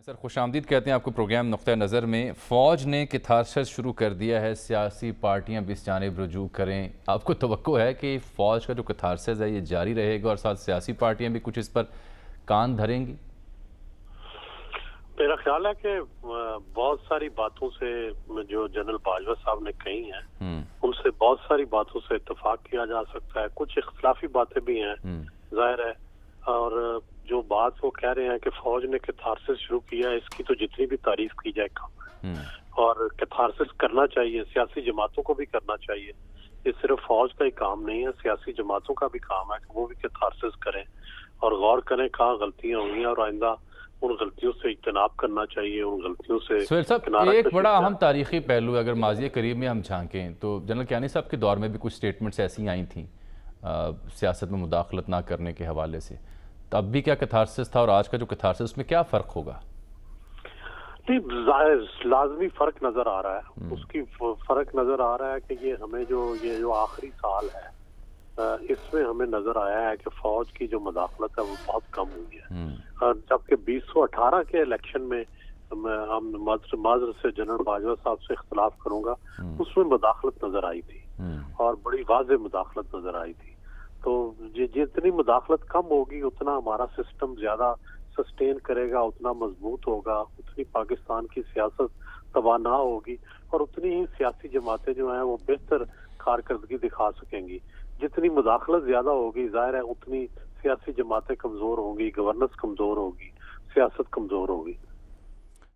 Sir खुशामदीद कहते हैं आपको प्रोग्राम नुक्ता नज़र में। फ़ौज ने कितारशस शुरू कर दिया है, सियासी पार्टियां भी इस जानिब रुजू करें। आपको तवक्को है कि फ़ौज का जो कितारशस है ये जारी रहेगा और साथ सियासी पार्टियां भी कुछ इस पर कान धरेंगी? मेरा ख्याल है कि बहुत सारी बातों से जो जनरल बाजवा साहब ने कही हैं उनसे बहुत सारी बातों से इत्तेफाक किया जा सकता है। कुछ इख्तलाफी बातें भी हैं, जाहिर है। और जो बात वो कह रहे हैं कि फौज ने कैथारसिस शुरू किया है, इसकी तो जितनी भी तारीफ की जाए कम। और कैथारसिस करना चाहिए, सियासी जमातों को भी करना चाहिए। ये सिर्फ फौज का ही काम नहीं है, सियासी जमातों का भी काम है कि वो भी कैथारसिस करें और गौर करें कहाँ गलतियां हुई और आइंदा उन गलतियों से इज्तनाब करना चाहिए, उन गलतियों से। सुहेल साहब, एक बड़ा अहम तारीखी पहलू है, अगर माजी करीब में हम झांकें तो जनरल कियानी साहब के दौर में भी कुछ स्टेटमेंट्स ऐसी आई थी सियासत में मुदाखलत ना करने के हवाले से। तब भी क्या कैथारसिस था और आज का जो कैथारसिस में क्या फ़र्क होगा? नहीं, लाजमी फ़र्क नज़र आ रहा है। उसकी फ़र्क नज़र आ रहा है कि ये हमें जो आखिरी साल है इसमें हमें नजर आया है कि फौज की जो मुदाखलत है वो बहुत कम हुई है। जबकि 2018 के इलेक्शन में हम माजर से जनरल बाजवा साहब से इख्तलाफ करूंगा, उसमें मुदाखलत नजर आई थी और बड़ी वाज़ेह मुदाखलत नजर आई थी। तो जितनी मुदाखलत कम होगी उतना हमारा सिस्टम ज्यादा सस्टेन करेगा, उतना मजबूत होगा, उतनी पाकिस्तान की सियासत तवाना होगी और उतनी ही सियासी जमातें जो हैं वो बेहतर कारकर्दगी दिखा सकेंगी। जितनी मुदाखलत ज्यादा होगी, जाहिर है उतनी सियासी जमातें कमजोर होंगी, गवर्नेंस कमजोर होगी, सियासत कमजोर होगी।